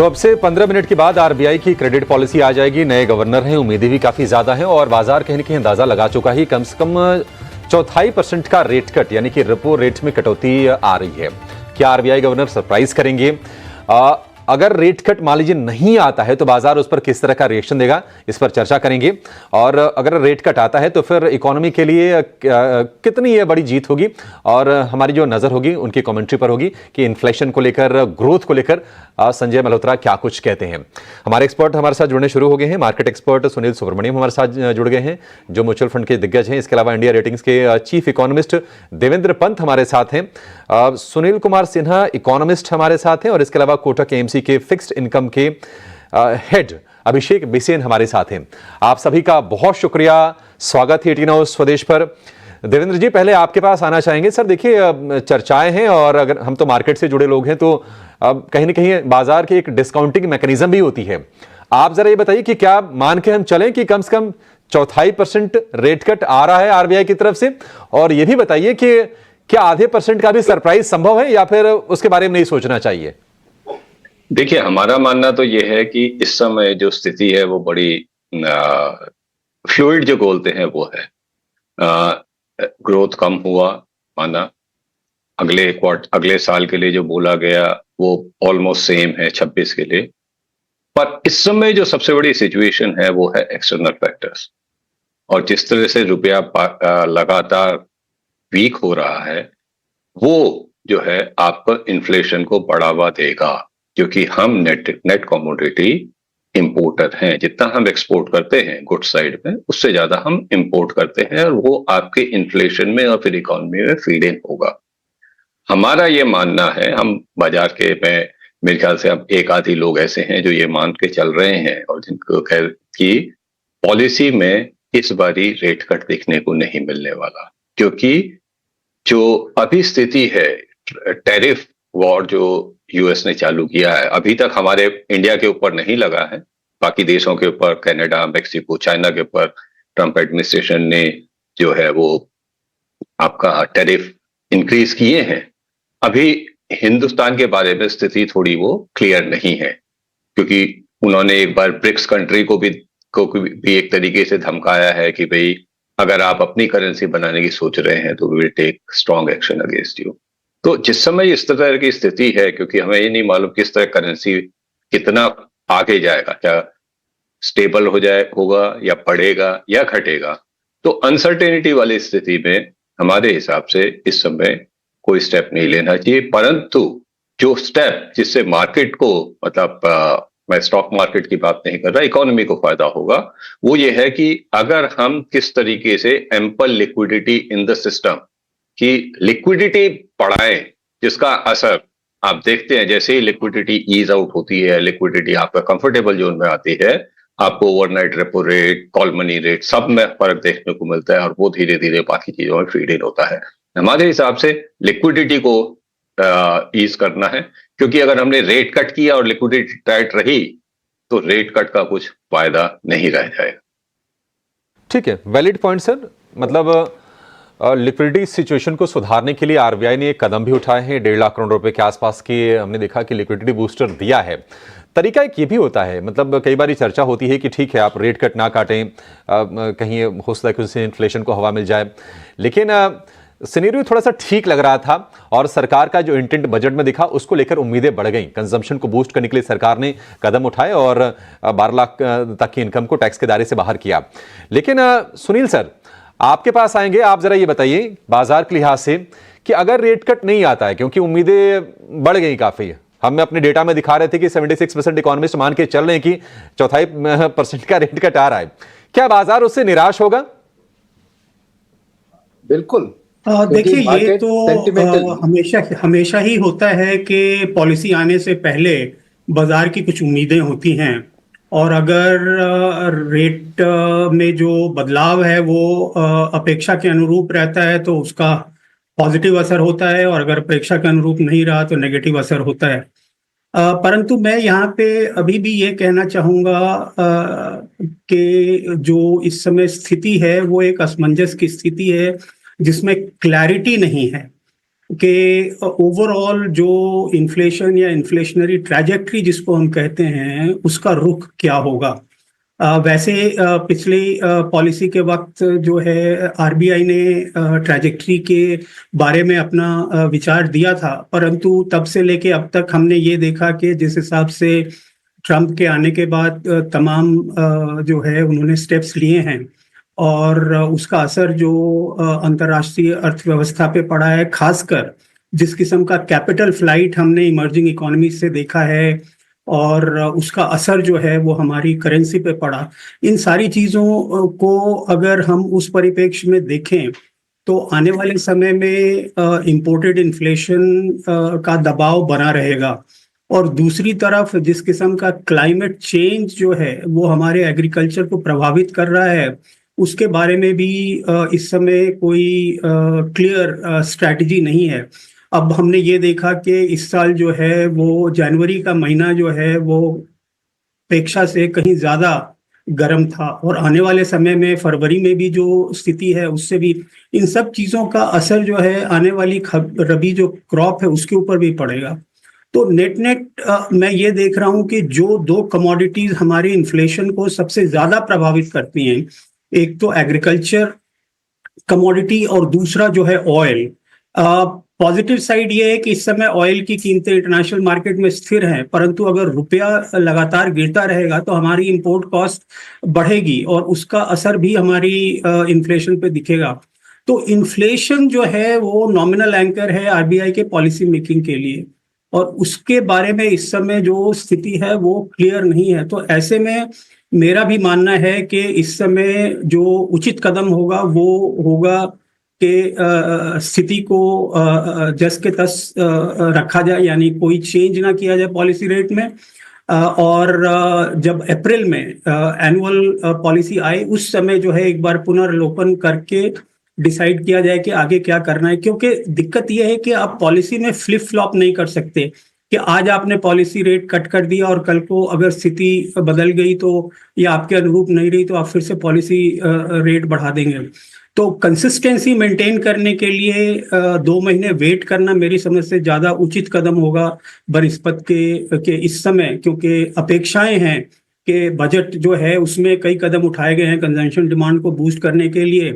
तो अब से 15 मिनट के बाद आरबीआई की क्रेडिट पॉलिसी आ जाएगी। नए गवर्नर हैं, उम्मीदें भी काफी ज्यादा हैं और बाजार कहीं न कहीं अंदाजा लगा चुका है कम से कम 0.25% का रेट कट यानी कि रेपो रेट में कटौती आ रही है। क्या आरबीआई गवर्नर सरप्राइज करेंगे? अगर रेट कट मान लीजिए नहीं आता है तो बाजार उस पर किस तरह का रिएक्शन देगा, इस पर चर्चा करेंगे। और अगर रेट कट आता है तो फिर इकोनॉमी के लिए कितनी ये बड़ी जीत होगी और हमारी जो नजर होगी उनकी कमेंट्री पर होगी कि इन्फ्लेशन को लेकर, ग्रोथ को लेकर संजय मल्होत्रा क्या कुछ कहते हैं। हमारे एक्सपर्ट हमारे साथ जुड़ने शुरू हो गए हैं। मार्केट एक्सपर्ट सुनील सुब्रमण्यम हमारे साथ जुड़ गए हैं, जो म्यूचुअल फंड के दिग्गज हैं। इसके अलावा इंडिया रेटिंग्स के चीफ इकोनॉमिस्ट देवेंद्र पंत हमारे साथ हैं। सुनील कुमार सिन्हा इकोनॉमिस्ट हमारे साथ हैं और इसके अलावा कोटक एएमसी के फिक्स्ड इनकम के हेड अभिषेक बिसेन हमारे साथ हैं। आप सभी का बहुत शुक्रिया, स्वागत है 18 हाउस स्वदेश पर। देवेंद्र जी, पहले आपके पास आना चाहेंगे। सर देखिए, चर्चाएं हैं और अगर हम तो मार्केट से जुड़े लोग हैं तो अब कहीं ना कहीं बाजार की एक डिस्काउंटिंग मैकेनिज्म भी होती है। आप जरा ये बताइए कि क्या मान के हम चलें कि कम से कम 0.25% रेट कट आ रहा है आरबीआई की तरफ से, और ये भी बताइए कि क्या आधे % का भी सरप्राइज संभव है या फिर उसके बारे में नहीं सोचना चाहिए? देखिए, हमारा मानना तो यह है कि इस समय जो स्थिति है वो बड़ी फ्लूइड जो बोलते हैं वो है। ग्रोथ कम हुआ, माना अगले साल के लिए जो बोला गया वो ऑलमोस्ट सेम है 26 के लिए। पर इस समय जो सबसे बड़ी सिचुएशन है वो है एक्सटर्नल फैक्टर्स, और जिस तरह से रुपया लगातार वीक हो रहा है वो जो है आपको इन्फ्लेशन को बढ़ावा देगा, क्योंकि हम नेट कमोडिटी इंपोर्टर हैं। जितना हम एक्सपोर्ट करते हैं गुड साइड में, उससे ज्यादा हम इंपोर्ट करते हैं और वो आपके इन्फ्लेशन में और फिर इकोनॉमी में फीड इन होगा। हमारा ये मानना है, हम बाजार के में मेरे ख्याल से अब एक आधी लोग ऐसे हैं जो ये मान के चल रहे हैं और जिनको खैर कि पॉलिसी में इस बारी रेट कट देखने को नहीं मिलने वाला, क्योंकि जो अभी स्थिति है, टैरिफ वॉर जो यूएस ने चालू किया है, अभी तक हमारे इंडिया के ऊपर नहीं लगा है, बाकी देशों के ऊपर, कनाडा, मेक्सिको, चाइना के ऊपर ट्रंप एडमिनिस्ट्रेशन ने जो है वो आपका टैरिफ इंक्रीज किए हैं। अभी हिंदुस्तान के बारे में स्थिति थोड़ी वो क्लियर नहीं है, क्योंकि उन्होंने एक बार ब्रिक्स कंट्री को भी एक तरीके से धमकाया है कि भाई अगर आप अपनी करेंसी बनाने की सोच रहे हैं तो we will take strong action against you. तो जिस समय इस तरह की स्थिति है, क्योंकि हमें ये नहीं मालूम किस तरह करेंसी कितना आगे जाएगा, क्या स्टेबल होगा या बढ़ेगा या घटेगा, तो अनसर्टेनिटी वाली स्थिति में हमारे हिसाब से इस समय कोई स्टेप नहीं लेना चाहिए। परंतु जो स्टेप जिससे मार्केट को, मतलब मैं स्टॉक मार्केट की बात नहीं कर रहा, इकोनॉमी को फायदा होगा, वो ये है कि अगर हम किस तरीके से ample liquidity in the system की लिक्विडिटी बढ़ाएं, जिसका असर आप देखते हैं जैसे ही लिक्विडिटी ईज आउट होती है, लिक्विडिटी आपका कंफर्टेबल जोन में आती है, आपको overnight repo rate, call money rate सब में फर्क देखने को मिलता है और वो धीरे धीरे बाकी चीजों में फीड इन होता है। हमारे हिसाब से लिक्विडिटी को ईज करना है, क्योंकि अगर हमने रेट कट किया और लिक्विडिटी टाइट रही तो रेट कट का कुछ फायदा नहीं रह जाएगा। ठीक है, वैलिड पॉइंट सर। मतलब लिक्विडिटी सिचुएशन को सुधारने के लिए आरबीआई ने एक कदम भी उठाए हैं। 1.5 लाख करोड़ रुपए के आसपास की हमने देखा कि लिक्विडिटी बूस्टर दिया है। तरीका एक ये भी होता है, मतलब कई बार चर्चा होती है कि ठीक है आप रेट कट ना काटें, कहीं हो सकता है कि उससे इन्फ्लेशन को हवा मिल जाए, लेकिन सिनेरियो थोड़ा सा ठीक लग रहा था और सरकार का जो इंटेंट बजट में दिखा उसको लेकर उम्मीदें बढ़ गई। कंजम्पशन को बूस्ट करने के लिए सरकार ने कदम उठाए और 12 लाख तक की इनकम को टैक्स के दायरे से बाहर किया। लेकिन सुनील सर, आपके पास आएंगे, आप जरा ये बताइए बाजार के लिहाज से कि अगर रेट कट नहीं आता है, क्योंकि उम्मीदें बढ़ गई काफी, हम अपने डेटा में दिखा रहे थे कि 76% इकोनॉमिस्ट मान के चल रहे हैं कि 0.25% का रेट कट आ रहा है, क्या बाजार उससे निराश होगा? बिल्कुल। देखिए, ये तो हमेशा ही होता है कि पॉलिसी आने से पहले बाजार की कुछ उम्मीदें होती हैं, और अगर रेट में जो बदलाव है वो अपेक्षा के अनुरूप रहता है तो उसका पॉजिटिव असर होता है, और अगर अपेक्षा के अनुरूप नहीं रहा तो नेगेटिव असर होता है। परंतु मैं यहाँ पे अभी भी ये कहना चाहूँगा कि जो इस समय स्थिति है वो एक असमंजस की स्थिति है जिसमें क्लैरिटी नहीं है। कि ओवरऑल जो इन्फ्लेशन या इन्फ्लेशनरी ट्रैजेक्टरी जिसको हम कहते हैं उसका रुख क्या होगा। वैसे पिछली पॉलिसी के वक्त जो है आरबीआई ने ट्रैजेक्टरी के बारे में अपना विचार दिया था, परंतु तब से लेके अब तक हमने ये देखा कि जिस हिसाब से ट्रंप के आने के बाद तमाम जो है उन्होंने स्टेप्स लिए हैं और उसका असर जो अंतर्राष्ट्रीय अर्थव्यवस्था पे पड़ा है, खासकर जिस किस्म का कैपिटल फ्लाइट हमने इमर्जिंग इकोनॉमी से देखा है और उसका असर जो है वो हमारी करेंसी पे पड़ा। इन सारी चीज़ों को अगर हम उस परिप्रेक्ष्य में देखें तो आने वाले समय में इम्पोर्टेड इन्फ्लेशन का दबाव बना रहेगा। और दूसरी तरफ जिस किस्म का क्लाइमेट चेंज जो है वो हमारे एग्रीकल्चर को प्रभावित कर रहा है, उसके बारे में भी इस समय कोई क्लियर स्ट्रैटेजी नहीं है। अब हमने ये देखा कि इस साल जो है वो जनवरी का महीना जो है वो अपेक्षा से कहीं ज़्यादा गर्म था और आने वाले समय में फरवरी में भी जो स्थिति है उससे भी इन सब चीज़ों का असर जो है आने वाली रबी जो क्रॉप है उसके ऊपर भी पड़ेगा। तो नेट नेट मैं ये देख रहा हूँ कि जो दो कमोडिटीज हमारी इन्फ्लेशन को सबसे ज़्यादा प्रभावित करती हैं, एक तो एग्रीकल्चर कमोडिटी और दूसरा जो है ऑयल। पॉजिटिव साइड ये है कि इस समय ऑयल की कीमतें इंटरनेशनल मार्केट में स्थिर हैं, परंतु अगर रुपया लगातार गिरता रहेगा तो हमारी इंपोर्ट कॉस्ट बढ़ेगी और उसका असर भी हमारी इन्फ्लेशन पे दिखेगा। तो इन्फ्लेशन जो है वो नॉमिनल एंकर है आरबीआई के पॉलिसी मेकिंग के लिए और उसके बारे में इस समय जो स्थिति है वो क्लियर नहीं है। तो ऐसे में मेरा भी मानना है कि इस समय जो उचित कदम होगा वो होगा कि स्थिति को जस के तस रखा जाए, यानी कोई चेंज ना किया जाए पॉलिसी रेट में। और जब अप्रैल में एनुअल पॉलिसी आए उस समय जो है एक बार पुनर्लोकन करके डिसाइड किया जाए कि आगे क्या करना है, क्योंकि दिक्कत यह है कि आप पॉलिसी में फ्लिप फ्लॉप नहीं कर सकते कि आज आपने पॉलिसी रेट कट कर दिया और कल को अगर स्थिति बदल गई तो या आपके अनुरूप नहीं रही तो आप फिर से पॉलिसी रेट बढ़ा देंगे। तो कंसिस्टेंसी मेंटेन करने के लिए 2 महीने वेट करना मेरी समझ से ज़्यादा उचित कदम होगा बनिस्बत के इस समय, क्योंकि अपेक्षाएं हैं कि बजट जो है उसमें कई कदम उठाए गए हैं कंजम्पशन डिमांड को बूस्ट करने के लिए।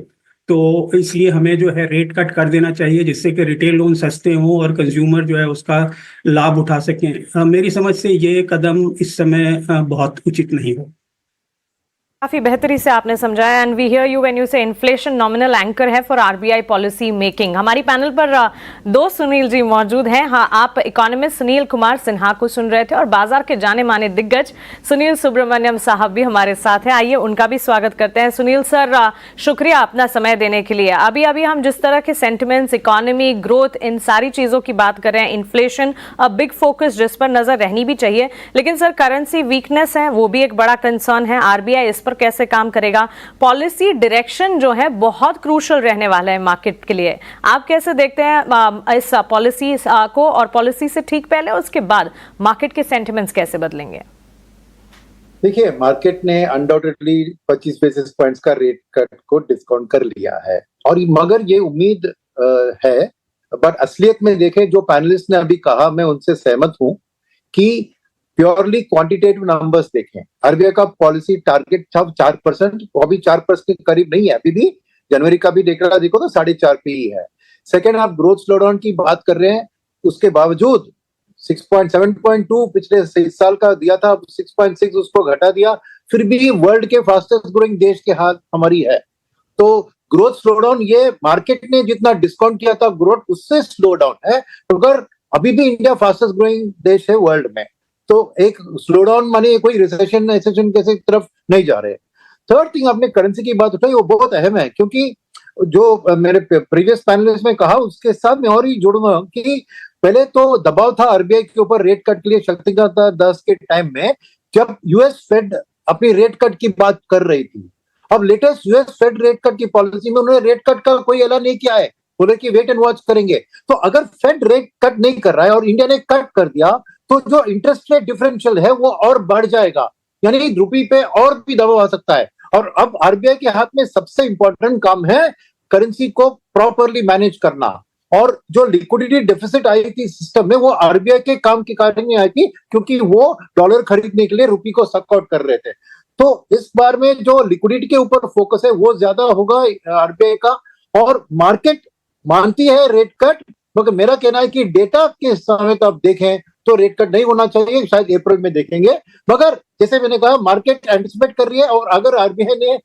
तो इसलिए हमें जो है रेट कट कर देना चाहिए जिससे कि रिटेल लोन सस्ते हों और कंज्यूमर जो है उसका लाभ उठा सकें। मेरी समझ से ये कदम इस समय बहुत उचित नहीं हो। काफी बेहतरी से आपने समझाया and we hear you when you say inflation nominal anchor है फॉर आरबीआई पॉलिसी मेकिंग। हमारी पैनल पर दो सुनील जी मौजूद हैं। हाँ, आप इकोनॉमिस्ट सुनील कुमार सिन्हा को सुन रहे थे और बाजार के जाने माने दिग्गज सुनील सुब्रमण्यम साहब भी हमारे साथ हैं। आइए उनका भी स्वागत करते हैं। सुनील सर, शुक्रिया अपना समय देने के लिए। अभी अभी हम जिस तरह के सेंटिमेंट्स, इकोनॉमी, ग्रोथ, इन सारी चीजों की बात कर रहे हैं, इन्फ्लेशन अ बिग फोकस जिस पर नजर रहनी भी चाहिए, लेकिन सर करेंसी वीकनेस है वो भी एक बड़ा कंसर्न है। आरबीआई इस पर कैसे काम करेगा? पॉलिसी डायरेक्शन जो है बहुत क्रूशियल रहने वाला है मार्केट के लिए। आप कैसे देखते हैं इस पॉलिसी को और पॉलिसी से ठीक पहले उसके बाद मार्केट के सेंटिमेंट्स कैसे बदलेंगे? देखिए, मार्केट ने अनडाउटेडली 25 बेसिस पॉइंट्स का रेट कट को डिस्काउंट कर लिया है और मगर ये उम्मीद है, बट असलियत में देखें जो पैनलिस्ट ने अभी कहा मैं उनसे सहमत हूं कि प्योरली क्वांटिटेटिव नंबर्स देखें। आरबीआई का पॉलिसी टारगेट था 4%, वो अभी 4% के करीब नहीं है। अभी भी जनवरी का भी देखो तो 4.5 पे ही है। सेकेंड, आप ग्रोथ स्लोडाउन की बात कर रहे हैं, उसके बावजूद 7.2 पिछले इस साल का दिया था, 6.6 उसको घटा दिया, फिर भी वर्ल्ड के फास्टेस्ट ग्रोइंग देश के हाथ हमारी है। तो ग्रोथ स्लोडाउन ये मार्केट ने जितना डिस्काउंट किया था ग्रोथ उससे स्लो डाउन है, मगर अभी भी इंडिया फास्टेस्ट ग्रोइंग देश है वर्ल्ड में। तो एक स्लोडाउन माने कोई रिसेशन के तरफ नहीं जा रहे। थर्ड थिंग, आपने करेंसी की बात उठाई, वो बहुत अहम है क्योंकि जो मेरे प्रीवियस पैनलिस्ट में कहा उसके साथ मैं और ही जोड़ूंगा कि पहले तो दबाव था आरबीआई के ऊपर रेट कट के लिए शक्तिकांत दास के टाइम में, जब यूएस फेड अपनी रेट कट की बात कर रही थी। अब latest US Fed rate cut की पॉलिसी में उन्होंने रेट कट का कोई ऐलान नहीं किया है, बोले कि वेट एंड वॉच करेंगे। तो अगर फेड रेट कट नहीं कर रहा है और इंडिया ने कट कर दिया तो जो इंटरेस्ट रेट डिफरेंशियल है वो और बढ़ जाएगा, यानी रुपये पे और भी दबाव आ सकता है। और अब आरबीआई के हाथ में सबसे इंपॉर्टेंट काम है करेंसी को प्रॉपरली मैनेज करना और जो लिक्विडिटी डेफिसिट आई थी सिस्टम में, वो आरबीआई के काम के कारण नहीं आई थी, क्योंकि वो डॉलर खरीदने के लिए रुपये को सक आउट कर रहे थे। तो इस बार में जो लिक्विडिटी के ऊपर फोकस है वो ज्यादा होगा आरबीआई का, और मार्केट मानती है रेट कट, मगर मेरा कहना है कि डेटा के समय तो आप देखें तो रेट कट नहीं होना चाहिए, शायद अप्रैल में देखेंगे। मगर जैसे मैंने कहा, मार्केट एंटिसिपेट कर रही है, और अगर आरबीआई ने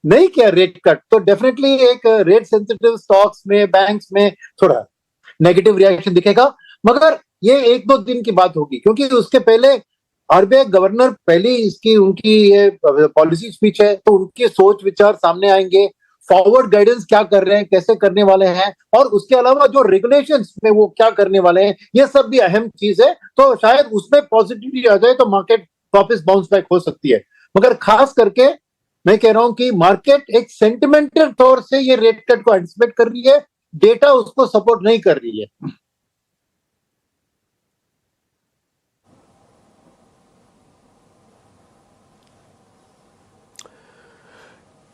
नहीं किया रेट कट तो डेफिनेटली एक रेट सेंसिटिव स्टॉक्स में, बैंक्स में थोड़ा नेगेटिव रिएक्शन दिखेगा। मगर ये 1-2 दिन की बात होगी, क्योंकि उसके पहले आरबीआई गवर्नर पहली इसकी उनकी ये पॉलिसी स्पीच है, तो उनके सोच विचार सामने आएंगे, फॉरवर्ड गाइडेंस क्या कर रहे हैं, कैसे करने वाले हैं, और उसके अलावा जो रेगुलेशंस में वो क्या करने वाले हैं, ये सब भी अहम चीज है। तो शायद उसमें पॉजिटिविटी आ जाए तो मार्केट वापस बाउंस बैक हो सकती है। मगर खास करके मैं कह रहा हूं कि मार्केट एक सेंटिमेंटल तौर से ये रेट कट को एंटिसिपेट कर रही है, डेटा उसको सपोर्ट नहीं कर रही है।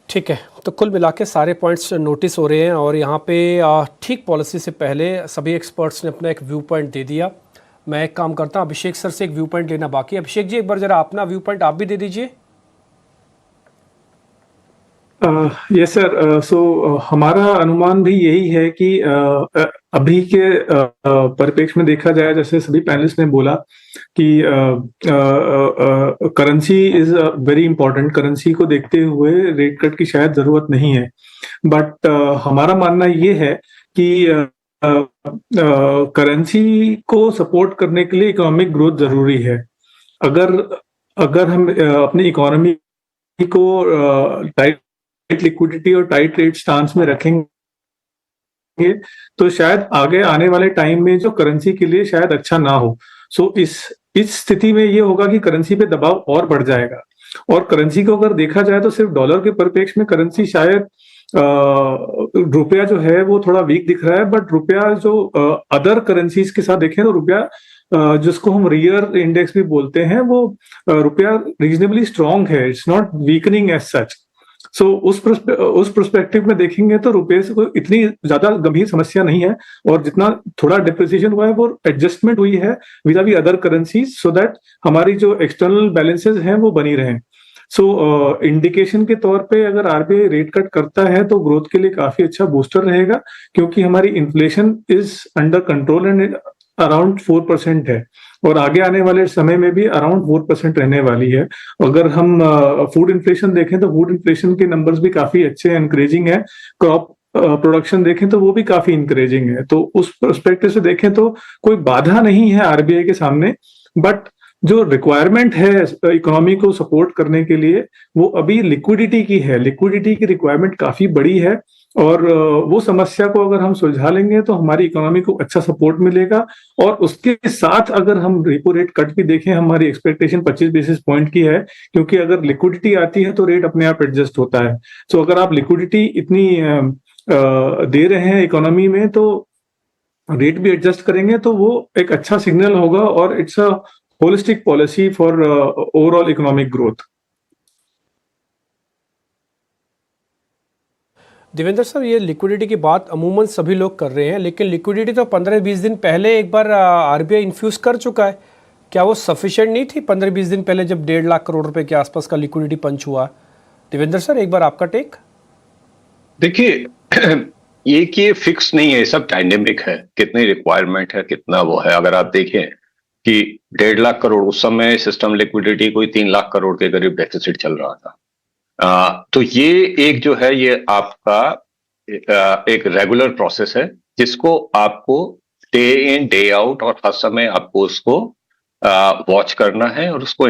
ठीक है, तो कुल मिला के सारे पॉइंट्स नोटिस हो रहे हैं, और यहाँ पे ठीक पॉलिसी से पहले सभी एक्सपर्ट्स ने अपना एक व्यू पॉइंट दे दिया। मैं एक काम करता हूँ, अभिषेक सर से एक व्यू पॉइंट लेना बाकी है। अभिषेक जी, एक बार जरा अपना व्यू पॉइंट आप भी दे दीजिए। यस सर, सो हमारा अनुमान भी यही है कि अभी के परिप्रेक्ष्य में देखा जाए, जैसे सभी पैनलिस्ट ने बोला कि currency is very important, currency को देखते हुए रेट कट की शायद जरूरत नहीं है। बट हमारा मानना ये है कि करेंसी को सपोर्ट करने के लिए इकोनॉमिक ग्रोथ जरूरी है। अगर हम अपनी इकोनॉमी को टाइट लिक्विडिटी और टाइट रेट स्टांस में रखेंगे तो शायद आगे आने वाले टाइम में जो करेंसी के लिए शायद अच्छा ना हो। सो इस स्थिति में ये होगा कि करेंसी पे दबाव और बढ़ जाएगा, और करेंसी को अगर देखा जाए तो सिर्फ डॉलर के परिप्रेक्ष्य में करेंसी शायद रुपया जो है वो थोड़ा वीक दिख रहा है, बट रुपया जो अदर करेंसीज के साथ देखें तो रुपया जिसको हम रियर इंडेक्स भी बोलते हैं, वो रुपया रीजनेबली स्ट्रांग है, it's not weakening as such. So उस पर्सपेक्टिव में देखेंगे तो रुपये से कोई इतनी ज्यादा गंभीर समस्या नहीं है, और जितना थोड़ा डिप्रिसिएशन हुआ है वो एडजस्टमेंट हुई है with we other currencies, so that हमारी जो एक्सटर्नल बैलेंसेज हैं वो बनी रहें। सो इंडिकेशन के तौर पे अगर आरबीआई रेट कट करता है तो ग्रोथ के लिए काफी अच्छा बूस्टर रहेगा, क्योंकि हमारी inflation is under control and around 4% है, और आगे आने वाले समय में भी अराउंड 4% रहने वाली है। अगर हम फूड इन्फ्लेशन देखें तो फूड इन्फ्लेशन के नंबर्स भी काफी अच्छे एनकरेजिंग है, क्रॉप प्रोडक्शन देखें तो वो भी काफी इंकरेजिंग है। तो उस पर्सपेक्टिव से देखें तो कोई बाधा नहीं है आरबीआई के सामने, बट जो रिक्वायरमेंट है इकोनॉमी को सपोर्ट करने के लिए वो अभी लिक्विडिटी की है। लिक्विडिटी की रिक्वायरमेंट काफी बड़ी है, और वो समस्या को अगर हम सुलझा लेंगे तो हमारी इकोनॉमी को अच्छा सपोर्ट मिलेगा। और उसके साथ अगर हम रेपो रेट कट भी देखें, हमारी एक्सपेक्टेशन 25 बेसिस पॉइंट की है, क्योंकि अगर लिक्विडिटी आती है तो रेट अपने आप एडजस्ट होता है। सो अगर आप लिक्विडिटी इतनी दे रहे हैं इकोनॉमी में तो रेट भी एडजस्ट करेंगे, तो वो एक अच्छा सिग्नल होगा, और it's a holistic policy for overall economic growth. Devendra sir, ये लिक्विडिटी की बात अमूमन सभी लोग कर रहे हैं, लेकिन लिक्विडिटी तो 15-20 दिन पहले एक बार आरबीआई इन्फ्यूज कर चुका है। क्या वो सफिशिएंट नहीं थी 15-20 दिन पहले, जब 1.5 लाख करोड़ रुपए के आसपास का लिक्विडिटी पंच हुआ? देवेंद्र सर, एक बार आपका टेक। देखिए, ये फिक्स नहीं है, सब डायनेमिक है, कितनी रिक्वायरमेंट है, कितना वो है। अगर आप देखें कि 1.5 लाख करोड़ उस समय सिस्टम लिक्विडिटी कोई 3 लाख करोड़ के करीब डेफिसिट चल रहा था। तो ये एक जो है ये आपका एक रेगुलर प्रोसेस है, जिसको आपको डे इन डे आउट और हर समय आपको उसको वॉच करना है और उसको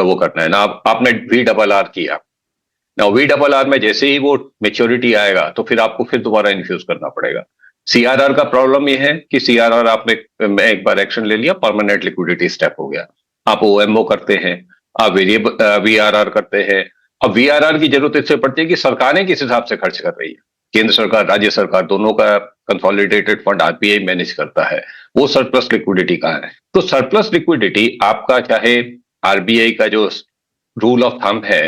वो करना है ना। आपने VRR किया ना, VRR में जैसे ही वो मेच्योरिटी आएगा तो फिर आपको फिर दोबारा इन्फ्यूज करना पड़ेगा। CRR का प्रॉब्लम ये है कि CRR आपने एक बार एक्शन ले लिया, परमानेंट लिक्विडिटी स्टेप हो गया। आप OMO करते हैं, आप VRR करते हैं। अब VRR की जरूरत इससे पड़ती है कि सरकारें किस हिसाब से खर्च कर रही है। केंद्र सरकार, राज्य सरकार, दोनों का कंसोलिडेटेड फंड आरबीआई मैनेज करता है। वो सरप्लस लिक्विडिटी कहाँ है? तो सरप्लस लिक्विडिटी आपका, चाहे आरबीआई का जो रूल ऑफ थंब है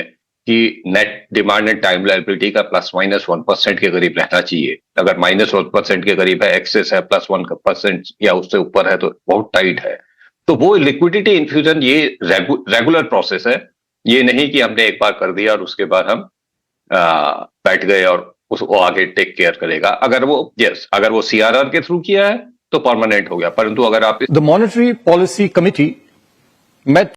कि net demand and time liability का ±1% के करीब रहना चाहिए। अगर -1% के करीब है, एक्सेस है +1% या उससे ऊपर है, तो बहुत टाइट है। तो वो लिक्विडिटी इन्फ्यूजन ये रेगुलर प्रोसेस है। ये नहीं कि हमने एक बार कर दिया और उसके बाद हम बैठ गए और उसको आगे टेक केयर करेगा। अगर वो CRR के थ्रू किया है तो परमानेंट हो गया, परंतु अगर आप the monetary policy committee met